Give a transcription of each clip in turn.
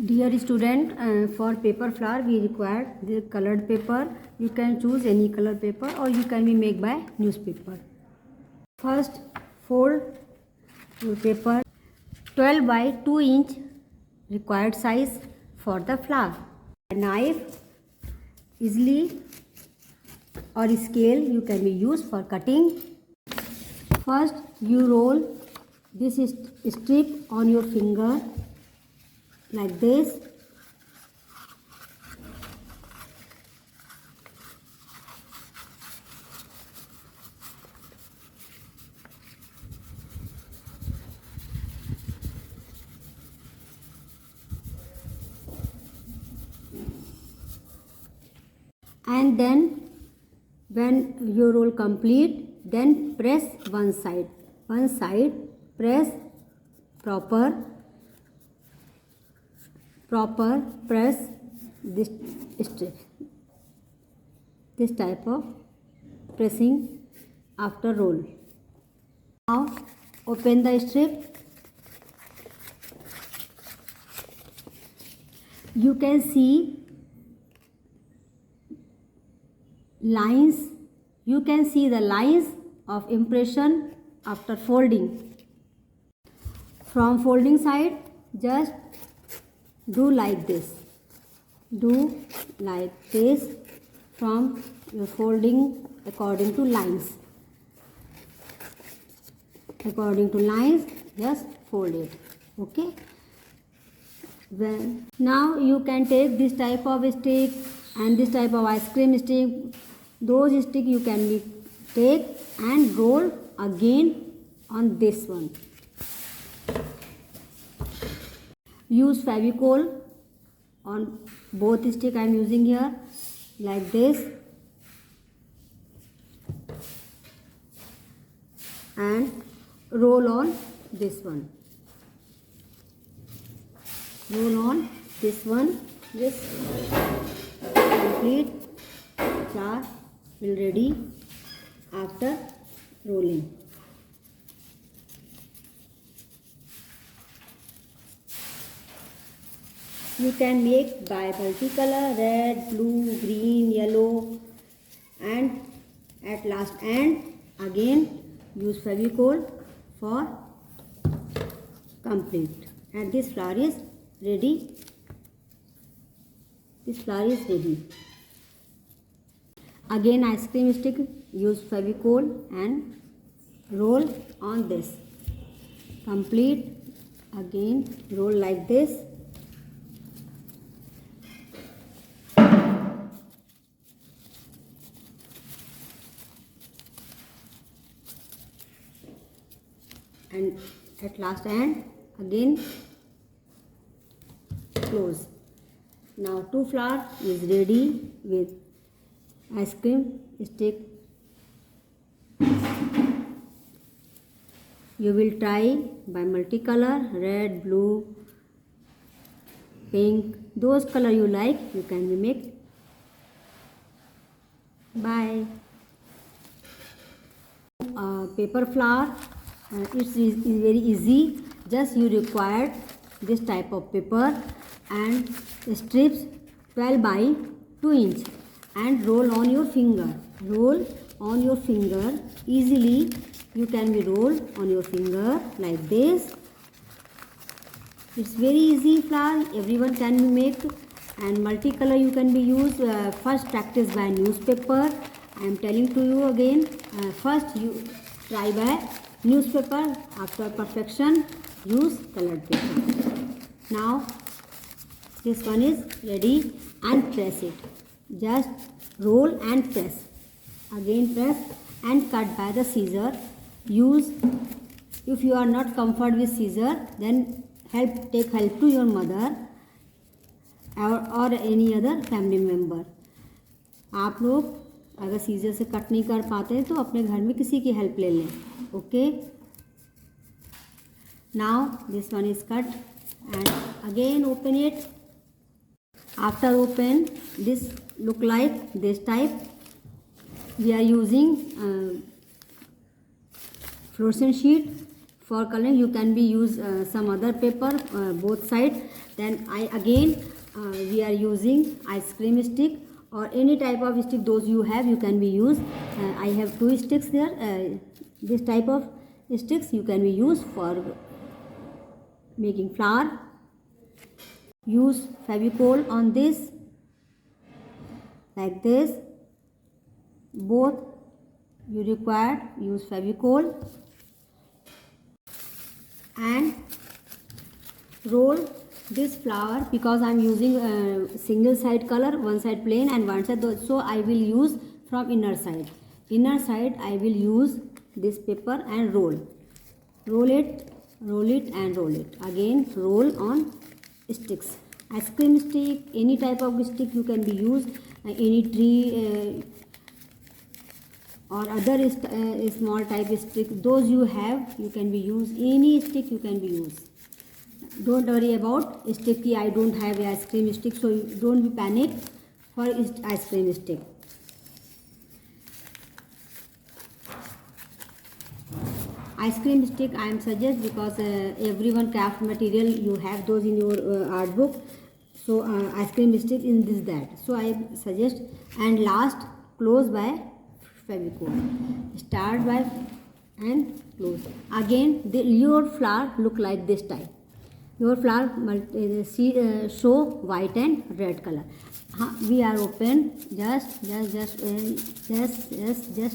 Dear student, for paper flower we require the colored paper. You can choose any color paper or you can be made by newspaper. First, fold your paper. 12 by 2 inch required size for the flower. A knife easily or scale you can be used for cutting. First, you roll this strip on your finger like this. And then when your roll complete, then press one side press proper press this strip, this type of pressing after roll. Now open the strip. You can see lines, you can see the lines of impression after folding. From folding side, just do like this from your folding according to lines, just fold it. Okay, well, now you can take this type of stick and this type of ice cream stick. Those stick you can take and roll again on this one. Use Fevicol on both stick. I am using here like this, and roll on this one. This complete flower will ready after rolling. You can make by multicolor, red, blue, green, yellow, and at last end again use Fevicol for complete. And this flower is ready. Again ice cream stick, use Fevicol and roll on this. Complete. Again roll like this. And at last end again close. Now two flower is ready with ice cream stick. You will try by multicolor, red, blue, pink, those color you like you can make. Bye. Paper flower, it's very easy. Just you require this type of paper and strips 12 by 2 inch and roll on your finger. Easily you can be roll on your finger like this. It's very easy flower, everyone can make. And multicolor you can be used. First practice by newspaper. I am telling to you again, first you try by newspaper. After perfection use colored paper. Now this one is ready and press it. Just roll and press. Again press and cut by the scissor. Use, if you are not comfort with scissor, then take help to your mother or any other family member. आप लोग अगर scissor से cut नहीं कर पाते हैं तो अपने घर में किसी की हेल्प ले लें. Okay, now this one is cut and again open it. After open, this look like this type. We are using fluorescent sheet for coloring you can be use some other paper both side. Then we are using ice cream stick or any type of stick those you have, you can be used. I have 2 sticks there. This type of sticks you can be used for making flower. Use Fevicol on this like this. Both you require use Fevicol and roll this flower because I am using single side color, one side plain and one side, so I will use from inner side. Inner side I will use this paper and roll it and roll it. Again roll on sticks. Ice cream stick, any type of stick you can be used, any tree or other small type stick those you have, you can be used. Any stick you can be used. Don't worry about stick ki I don't have a ice cream stick, so you don't be panic for ice cream stick. Ice cream stick I am suggest because everyone craft material you have those in your art book, so ice cream stick in this that, so I suggest. And last close by Fevicol. Start by and close. Again your flower look like this type. Your flower show white and red color. We are open. Just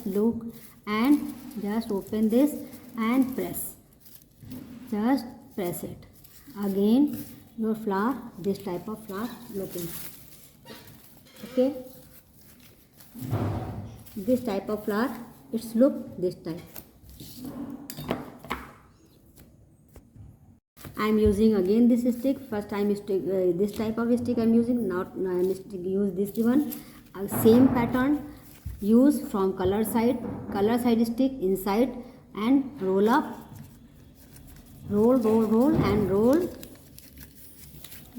look and just open this and press. Just press it. Again your flower, this type of flower looking. Okay. This type of flower, it's look this type. I am using again this stick. First time this type of stick I am using. Not I am use this one. Same pattern. Use from color side stick inside and roll up. Roll and roll.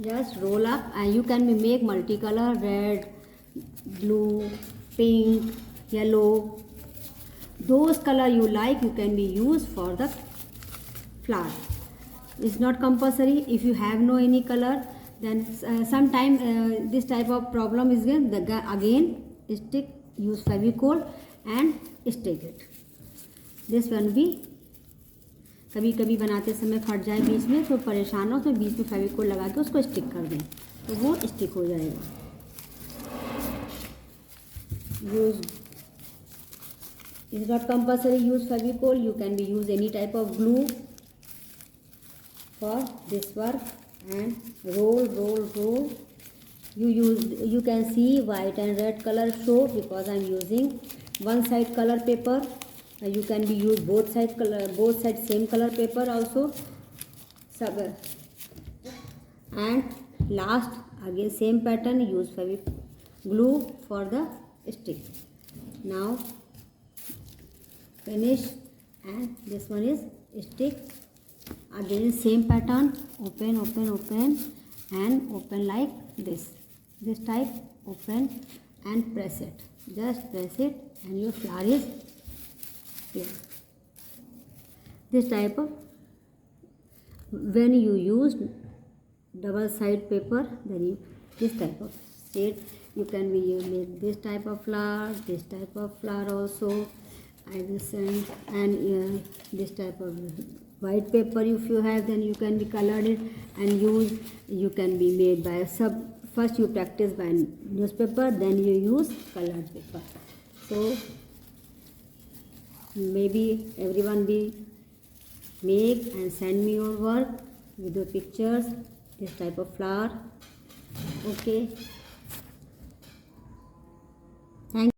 Just roll up, and you can make multicolor, red, blue, pink, yellow. Those color you like you can be used for the flower. It's not compulsory. If you have no any color, then sometime this type of problem is again stick, use Fevicol and stick it. This one भी कभी कभी बनाते समय फट जाए बीच में तो परेशान हो, तो बीच में फेविकोल लगा के उसको स्टिक कर दें तो वो स्टिक हो जाएगा. Use is not compulsory use Fevicol. You can be use any type of glue for this work and roll. You can see white and red color show because I am using one side color paper. You can be use both side same color paper also. And last again same pattern, use glue for the stick. Now finish, and this one is stick. Again same pattern, open and open like this type, open and press it. Just press it and your flower is here. This type of, when you use double side paper, then you this type of shade you can be make this type of flower, this type of flower also. I will send, and this type of white paper if you have, then you can be colored it and use. You can be made by first you practice by newspaper, then you use colored paper. So maybe everyone be make and send me your work with your pictures, this type of flower. Okay, thank you.